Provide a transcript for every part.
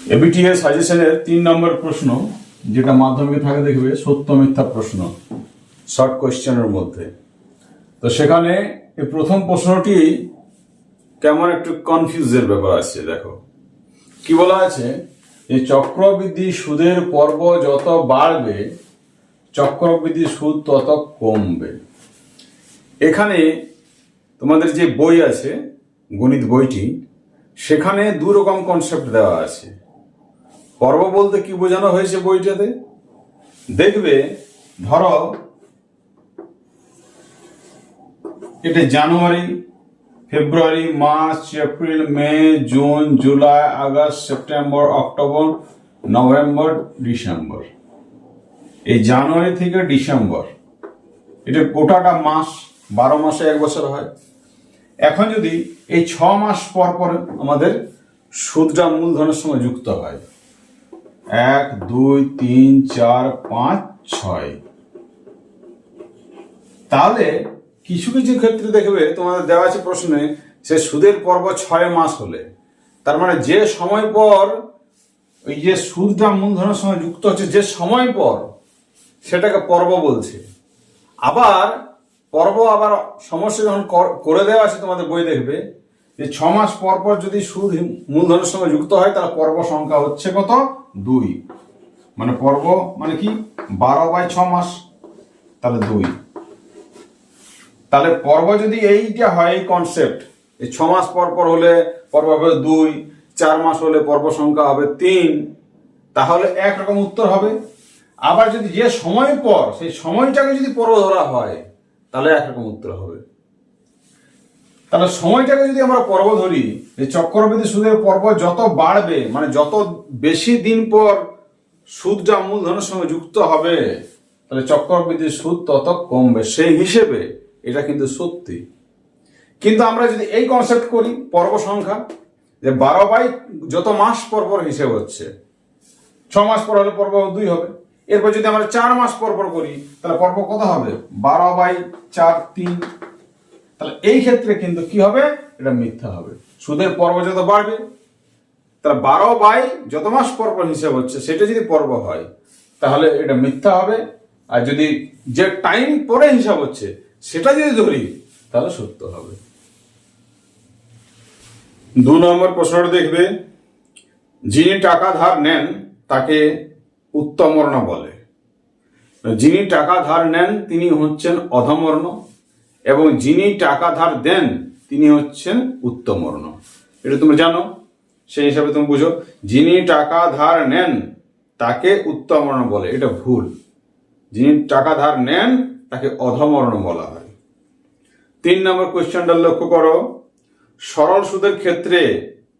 ABTA সাজেশনের 3 নম্বর প্রশ্ন, যেটা মাধ্যমিকে থাকে দেখবে সত্য মিথ্যা প্রশ্ন, শর্ট কোয়েশ্চেনের মধ্যে। তো সেখানে এই প্রথম প্রশ্নটি কেমন একটু কনফিউজের ব্যাপার আছে। দেখো কি বলা আছে, যে চক্রবৃদ্ধি সুদের পর্ব যত বাড়বে চক্রবৃদ্ধি সুদ তত কমবে। এখানে তোমাদের যে বই আছে গণিত বইটি, সেখানে দু রকম কনসেপ্ট দেওয়া আছে। পর্ব বলতে কি বোঝানো হয়েছে বইটাতে, দেখবে ধরো এটা জানুয়ারি, ফেব্রুয়ারি, মার্চ, এপ্রিল, মে, জুন, জুলাই, আগস্ট, সেপ্টেম্বর, অক্টোবর, নভেম্বর, ডিসেম্বর। এই জানুয়ারি থেকে ডিসেম্বর, এটা গোটাটা মাস, 12 মাসে 1 বছর হয়। এখন যদি এই 6 মাস পর পর আমাদের সুদটা মূলধনের সঙ্গে যুক্ত হয়, 1, 2, 3, 4, 5, 6, তাহলে কিছু কিছু ক্ষেত্রে দেখবে তোমাদের দেওয়া আছে প্রশ্নে, সে সুদের পর্ব 6 মাস হলে, তার মানে যে সময় পর ওই যে সুদটা মূলধনের সঙ্গে যুক্ত হচ্ছে যে সময় পর, সেটাকে পর্ব বলছে। আবার পর্ব আবার সমস্যা যখন করে দেওয়া আছে তোমাদের বই, দেখবে যে 6 মাস পর পর যদি সুদ মূলধনের সঙ্গে যুক্ত হয়, তাহলে পর্ব সংখ্যা হচ্ছে কত? 2। মানে পর্ব মানে কি, 12/6 মাস, তাহলে 2। তাহলে পর্ব যদি এইটা হয়, এই কনসেপ্ট, এই 6 মাস পর পর হলে পর্ব হবে 2, 4 মাস হলে পর্ব সংখ্যা হবে 3, তাহলে একরকম উত্তর হবে। আবার যদি যে সময় পর, সেই সময়টাকে যদি পর্ব ধরা হয়, তাহলে একরকম উত্তর হবে। তাহলে সময়টাকে যদি আমরা পর্ব ধরি, এই চক্রবৃদ্ধি সুদের পর্ব যত বাড়বে, মানে যত বেশি দিন পর সুদটা মূলধনের সঙ্গে যুক্ত হবে, তাহলে চক্রবৃদ্ধির সুদ তত কমবে। সেই হিসেবে এটা কিন্তু সত্যি। কিন্তু আমরা যদি এই কনসেপ্ট করি পর্ব সংখ্যা, যে 12 যত মাস পর পর হিসেব হচ্ছে, 6 মাস পর হলে পর্ব 2 হবে। এরপর যদি আমরা 4 মাস পর পর করি, তাহলে পর্ব কত হবে? 12/4, 3। তাহলে এই ক্ষেত্রে কিন্তু কি হবে? এটা মিথ্যা হবে। সুদের পর্ব যত বাড়বে, তাহলে 12 যত মাস পর পর হিসাব হচ্ছে সেটা যদি পর্ব হয়, তাহলে এটা মিথ্যা হবে। আর যদি যে টাইম পরে হিসাব হচ্ছে সেটা যদি ধরি, তাহলে সত্য হবে। 2 নম্বর প্রশ্নটা দেখবে, যিনি টাকা ধার নেন তাকে উত্তমর্ণ বলে। যিনি টাকা ধার নেন তিনি হচ্ছেন অধমর্ণ, এবং যিনি টাকা ধার দেন তিনি হচ্ছেন উত্তমর্ণ। এটা তুমি জানো, সেই হিসাবে তুমি বুঝো। যিনি টাকা ধার নেন তাকে উত্তমর্ণ বলে, এটা ভুল। যিনি টাকা ধার নেন তাকে অধমর্ণ বলা হয়। 3 নম্বর কোয়েশ্চনটা লক্ষ্য করো, সরল সুদের ক্ষেত্রে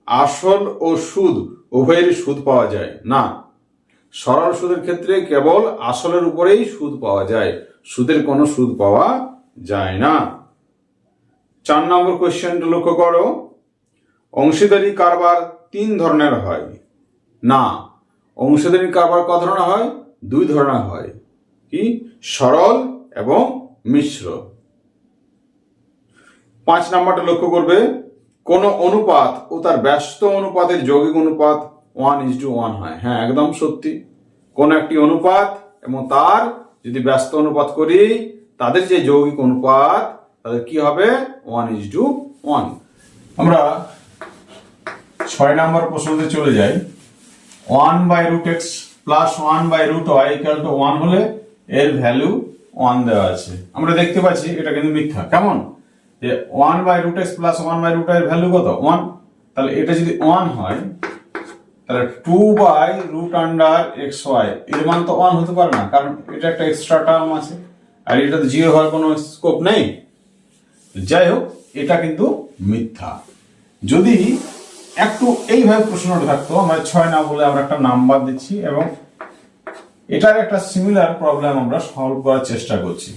আসল ও সুদ উভয়েরই সুদ পাওয়া যায় না। সরল সুদের ক্ষেত্রে কেবল আসলের উপরেই সুদ পাওয়া যায়, সুদের কোনো সুদ পাওয়া যায় না। 4 নম্বর কোয়েশ্চনটা লক্ষ্য করো, অংশীদারি কারবার 3 ধরনের হয় না। অংশীদারি কারবার কত ধরনের হয়? 2 ধরনের হয়। কি? সরল এবং মিশ্র। 5 নম্বরটা লক্ষ্য করবে, কোন অনুপাত ও তার ব্যস্ত অনুপাতের যৌগিক অনুপাত 1:1 হয়। হ্যাঁ, একদম সত্যি। কোন একটি অনুপাত এবং তার যদি ব্যস্ত অনুপাত করি, তাদের যে যৌগিক অনুপাত, তাদের কি হবে? 1:1। আমরা 6 নম্বর প্রশ্নতে চলে যাই। 1/√x + 1/√y = 1 হলে এর ভ্যালু 1 দেওয়া আছে। আমরা দেখতে পাচ্ছি এটা কিন্তু মিথ্যা। কেমন? যে 1/√x + 1/√y এর ভ্যালু কত? 1। তাহলে এটা যদি 1 হয়, তাহলে 2/√xy এর মান তো 1 হতে পারে না, কারণ এটা একটা এক্সট্রা টার্ম আছে, আর এটা তো 0 হওয়ার কোনো স্কোপ নেই। যাই হোক, এটা কিন্তু মিথ্যা। যদি একটু এইভাবে প্রশ্নটা থাকতো, আমরা 6 না বলে আমরা একটা নাম্বার দিচ্ছি এবং এটার একটা সিমিলার প্রবলেম আমরা সলভ করার চেষ্টা করছি।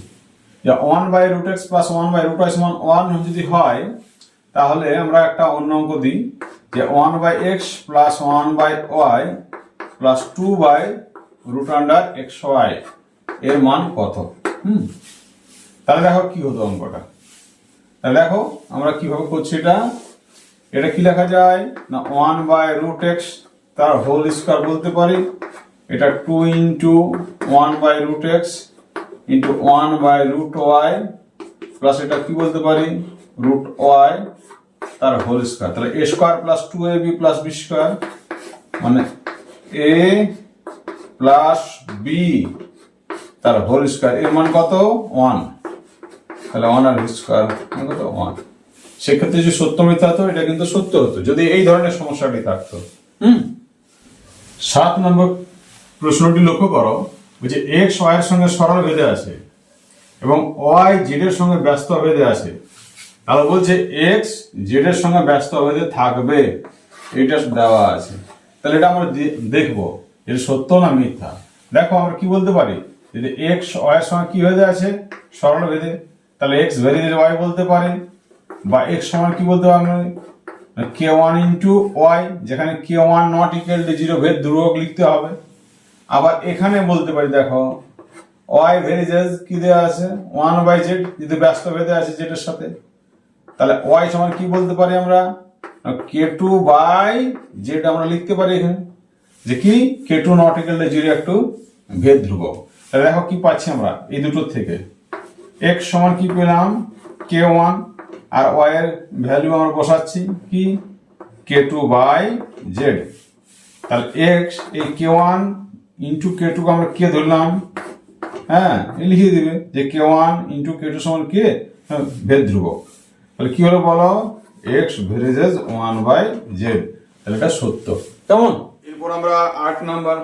যে 1/√x + 1/√y = 1 যদি হয়, তাহলে আমরা একটা অন্য অঙ্ক দিই, যে 1/x + 1/y + 2/√xy এর মান কত? তাহলে দেখো কি হতো অঙ্কটা। তাহলে দেখো আমরা কিভাবে করছি। এটা কি লেখা যায় না, 1/√x তার হোল স্কোয়ার বলতে পারি। এটা 2 into 1/√x into 1/√y plus এটা কি বলতে পারি √y তার হোল স্কোয়ার। তাহলে a square plus 2ab plus b square মানে a প্লাস b তার হোল স্কোয়ার, এর মান কত 1, তাহলে 1 আর স্কোয়ার কত 1। সেক্ষেত্রে যে সত্য মিথ্যা হতো এটা কিন্তু সত্য হতো যদি এই ধরনের সমস্যাটি থাকতো। 7 নম্বর প্রশ্নটি লক্ষ্য করো যে x y এর সঙ্গে সরল বেঁধে আছে এবং y z এর সঙ্গে ব্যস্ত বেঁধে আছে। তাহলে বলছে x z এর সঙ্গে ব্যস্ত বেঁধে থাকবে, এটা দেওয়া আছে। তাহলে এটা আমরা দেখবো এটা সত্য না মিথ্যা। দেখো আমরা কি বলতে পারি যদি x y এর সঙ্গে কি বেঁধে আছে সরল বেঁধে, তাহলে x ভেরি y বলতে পারি, বা x সমান কি বলতে পারি k1 ইন্টু y, যেখানে k1 নট ইকুয়াল টু 0 ভেদ ধ্রুবক লিখতে হবে। আবার এখানে বলতে পারি দেখো y ভেরিজেস কি দেওয়া আছে 1/z, যদি ব্যস্ত ভেদে আছে z এর সাথে, তাহলে y সমান কি বলতে পারি আমরা k2/z আমরা লিখতে পারি এখানে যে কি k2 নট ইকুয়াল টু 0 একটু ভেদ ধ্রুবক। তাহলে দেখো কি পাচ্ছি আমরা এই দুটোর থেকে x সমান কি পেলাম k1 আর y এর ভ্যালু আমরা বসাচ্ছি কি k2/z। তাহলে x এই k1 ইন্টু k2 কে আমরা কে ধরলাম, হ্যাঁ লিখে দিবে যে k1 ইন্টু k2 সমান কে ভেদ ধ্রুবক। তাহলে কি হলো বলো x ভেরিজেস 1/z, তাহলে এটা সত্য। কেমন? এরপর আমরা 8 নাম্বার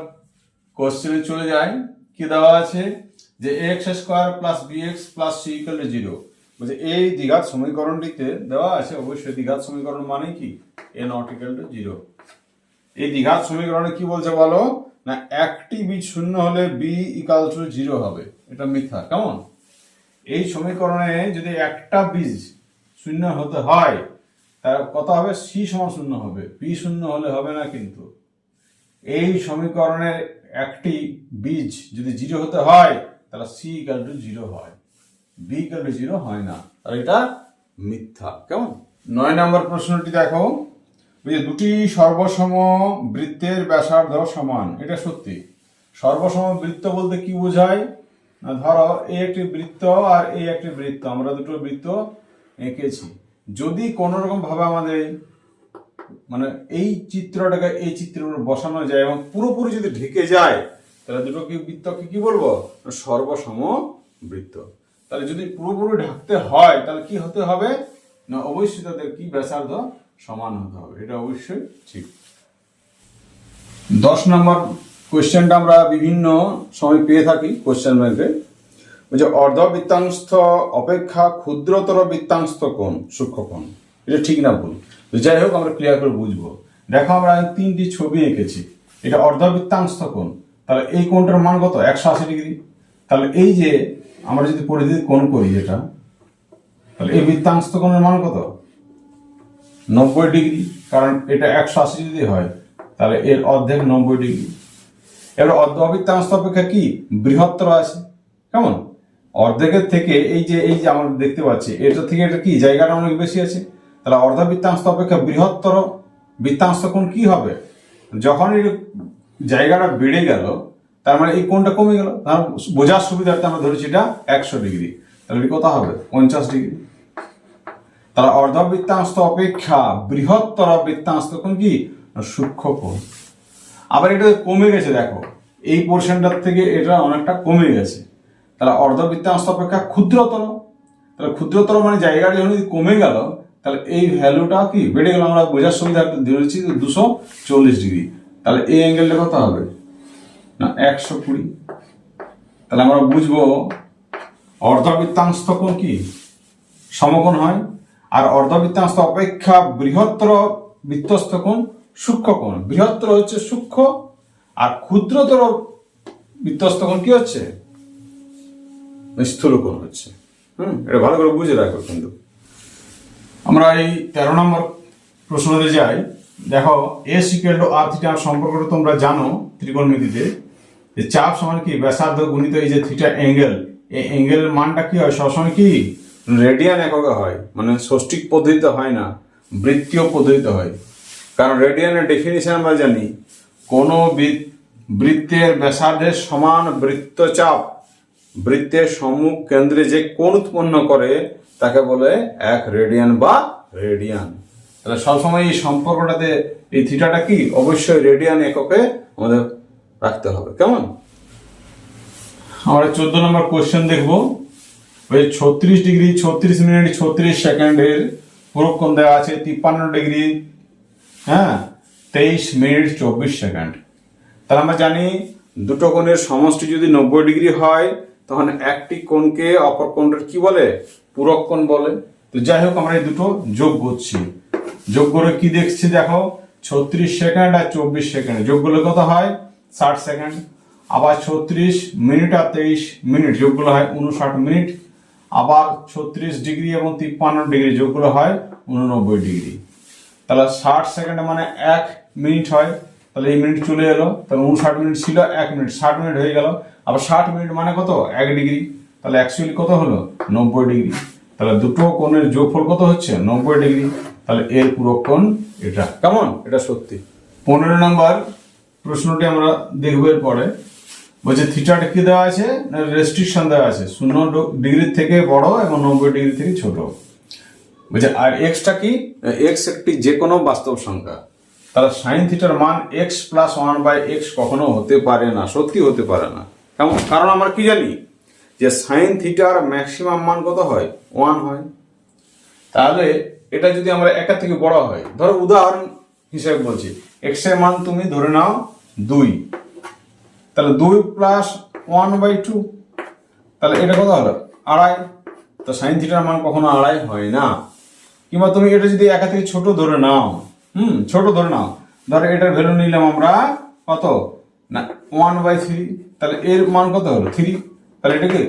কোশ্চেনে চলে যাই। কি দেওয়া আছে যে x square plus bx plus c equal to 0। বলছে এই দ্বিঘাত সমীকরণটিতে দেওয়া আছে, অবশ্যই দ্বিঘাত সমীকরণ মানে কি a নট ইকুয়াল টু 0। এই দ্বিঘাত সমীকরণে কি বলছে বলো না একটি বীজ শূন্য হলে b ইকুয়াল টু 0 হবে, এটা মিথ্যা। কেমন? এই সমীকরণে যদি একটা বীজ শূন্য হতে হয় তাহলে কত হবে c সমান শূন্য হবে, b শূন্য হলে হবে না। কিন্তু এই সমীকরণের একটি বীজ যদি 0 হতে হয় তাহলে c ইকুয়াল টু 0 হয়, b ইকুয়াল টু 0 হয় না, আর এটা মিথ্যা। কেমন? 9 নম্বর প্রশ্নটি দেখো যে দুটি সর্বসম বৃত্তের ব্যাসার্ধ সমান, এটা সত্যি। সর্বসম বৃত্ত বলতে কি বোঝায় না ধরো এই একটি বৃত্ত আর এই একটি বৃত্ত, আমরা দুটো বৃত্ত এঁকেছি। যদি কোনো রকম ভাবে আমাদের মানে এই চিত্রটাকে এই চিত্রের উপর বসানো যায় এবং পুরোপুরি যদি ঢেকে যায় তাহলে দুটো কি বৃত্তকে কি বলবো সর্বসম বৃত্ত। তাহলে যদি পুরোপুরি ঢাকতে হয় তাহলে কি হতে হবে না অবশ্যই তাদের কি ব্যাসার্ধ সমান হতে হবে, এটা অবশ্যই ঠিক। 10 নম্বর কোশ্চেনটা আমরা বিভিন্ন সময় পেয়ে থাকি কোশ্চেন ব্যাংকে, যে অর্ধবৃত্তাংশ অপেক্ষা ক্ষুদ্রতর বৃত্তাংশ কোণ সূক্ষ্ম কোণ, এটা ঠিক না ভুল? যাই হোক আমরা ক্লিয়ার করে বুঝবো। দেখো আমরা 3টি ছবি এঁকেছি, এটা অর্ধবৃত্তাংশ কোণ, তাহলে এই কোণটার মান কত 180 ডিগ্রি। তাহলে এই যে আমরা যদি পরিধির কোণ করি এটা, তাহলে এই বৃত্তাংশ কোণের মান কত 90 ডিগ্রি, কারণ এটা 180 যদি হয় তাহলে এর অর্ধেক 90 ডিগ্রি। এবার অর্ধবৃত্তাংশ অপেক্ষা কি বৃহত্তর আছে। কেমন? অর্ধেকের থেকে এই যে আমরা দেখতে পাচ্ছি এটা থেকে এটা কি জায়গাটা অনেক বেশি আছে, তাহলে অর্ধবৃত্তাংশ অপেক্ষা বৃহত্তর বৃত্তাংশ কোণ কি হবে যখন এই জায়গাটা বেড়ে গেল তার মানে এই কোণটা কমে গেল, তার বোঝার সুবিধার্থে আমরা ধরেছি এটা 100 ডিগ্রি, তাহলে এটা কত হবে 50 ডিগ্রি। তাহলে অর্ধবৃত্তাংশ অপেক্ষা বৃহত্তর বৃত্তাংশ কোণ কি সূক্ষ্ম কোণ। আবার এটা কমে গেছে, দেখো এই পোর্শনটার থেকে এটা অনেকটা কমে গেছে, তাহলে অর্ধবৃত্তাংশ অপেক্ষা ক্ষুদ্রতর। তাহলে ক্ষুদ্রতর মানে জায়গাটা যখন যদি কমে গেল তাহলে এই ভ্যালুটা কি বেড়ে গেল, আমরা বোঝার সুবিধার্থে ধরেছি 240 ডিগ্রি। তাহলে এই অ্যাঙ্গেলটা কত হবে না 120। তাহলে আমরা বুঝবো অর্ধবৃত্তাংশ কোণ কি সমকোণ হয়, আর অর্ধবৃত্তাংশ অপেক্ষা বৃহত্তর বৃত্তস্থ কোণ সূক্ষ্ম কোণ। বৃহত্তর হচ্ছে সূক্ষ্ম আর ক্ষুদ্রতর বৃত্তস্থ কোণ কি হচ্ছে স্থূল কোণ হচ্ছে। এটা ভালো করে বুঝে রাখো। কিন্তু আমরা এই 13 নম্বর প্রশ্নতে যাই। দেখো s equal to r theta সম্পর্কটা তোমরা জানো ত্রিকোণমিতিতে, যে চাপ সমান কি ব্যাসার্ধ গুণিত এই যে থিটা অ্যাঙ্গেল, এই অ্যাঙ্গেলের মানটা কি হয় সবসময় কি রেডিয়ান এককে হয়, মানে ষষ্ঠিক পদ্ধতিতে হয় না, বৃত্তীয় পদ্ধতিতে হয়। কারণ রেডিয়ানের ডেফিনিশন আমরা জানি কোনো বৃত্তের ব্যাসার্ধের সমান বৃত্তচাপ বৃত্তের সম্মুখ কেন্দ্রে যে কোণ উৎপন্ন করে তাকে বলে 1 রেডিয়ান বা রেডিয়ান। তাহলে সবসময় এই সম্পর্কটাতে এই থিটাটা কি অবশ্যই রেডিয়ান এককে আমাদের রাখতে হবে। কেমন? আমরা 14 নম্বর কোশ্চেন দেখবো। ওই 36 ডিগ্রি 36 মিনিট 36 সেকেন্ডের পুরোক্ষণ দেওয়া আছে 53 ডিগ্রি 23 মিনিট 24 সেকেন্ড। তাহলে আমরা জানি দুটো কোণের সমষ্টি যদি 90 ডিগ্রি হয় তখন একটি কোণকে অপর কোণের কি বলে? পূরক কোণ বলে। তো যাই হোক আমরা এই দুটো যোগ করছি। যোগ করে কি দেখছি দেখো, 36 সেকেন্ড আর 24 সেকেন্ড যোগ করলে কত হয়? 60 সেকেন্ড। আবার 36 মিনিট আর 23 মিনিট যোগ করলে হয় 59 মিনিট। আবার 36 ডিগ্রি এবং 53 ডিগ্রি যোগ করলে হয় 89 ডিগ্রি। তাহলে 60 সেকেন্ড মানে 1 মিনিট হয়। তাহলে এই মিনিট চলে এলো, তাহলে 59 মিনিট ছিল 1 মিনিট, 60 মিনিট হয়ে গেল। আবার 60 মিনিট মানে কত? 1 ডিগ্রি। তাহলে অ্যাকচুয়ালি কত হলো? 90 ডিগ্রি। তাহলে দুটো কোণের যোগফল কত হচ্ছে? 90 ডিগ্রি। তাহলে এর পুরো কোণ এটা। কেমন? এটা সত্যি। 15 নম্বর প্রশ্নটি আমরা দেখব এর পরে। বলছে থিটাটা কি দেওয়া আছে? না রেস্ট্রিকশন দেওয়া আছে, 0 ডিগ্রি থেকে বড় এবং 90 ডিগ্রি থেকে ছোট। বলছে আর এক্সটা কি? এক্স একটি যে কোনো বাস্তব সংখ্যা। তাহলে সাইন থিটার মান এক্স প্লাস 1/x কখনো হতে পারে না, সত্যি হতে পারে না। কেমন? কারণ আমরা কি জানি যে সাইন থিটার ম্যাক্সিমাম মান কত হয়? 1 হয়। তাহলে এটা যদি আমরা একের থেকে বড় হয়, ধরো উদাহরণ হিসেবে বলছি, এক্স এর মান তুমি ধরে নাও 2, তাহলে 2 প্লাস 1/2, তাহলে এটা কত হলো? 2.5। তো সাইন থিটার মান কখনো 2.5 হয় না। কিংবা তুমি এটা যদি একা থেকে ছোট ধরে নাও, ছোট ধরে নাও, ধরো এটার ভ্যালু নিলাম আমরা কত না 1/3, তাহলে এর মান কত হলো? 3। তাহলে এটাকে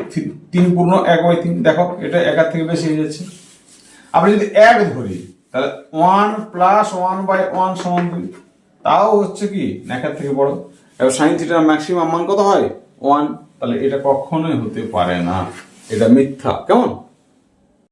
3 পূর্ণ 1/3। দেখো এটা একার থেকে বেশি হয়ে যাচ্ছে। আমরা যদি 1 ধরি তাহলে 1 প্লাস 1/1 সমান 2, তাও হচ্ছে কি একার থেকে বড়। এবার সাইন থিটার ম্যাক্সিমাম মান কত হয়? 1। তাহলে এটা কখনোই হতে পারে না, এটা মিথ্যা। কেমন?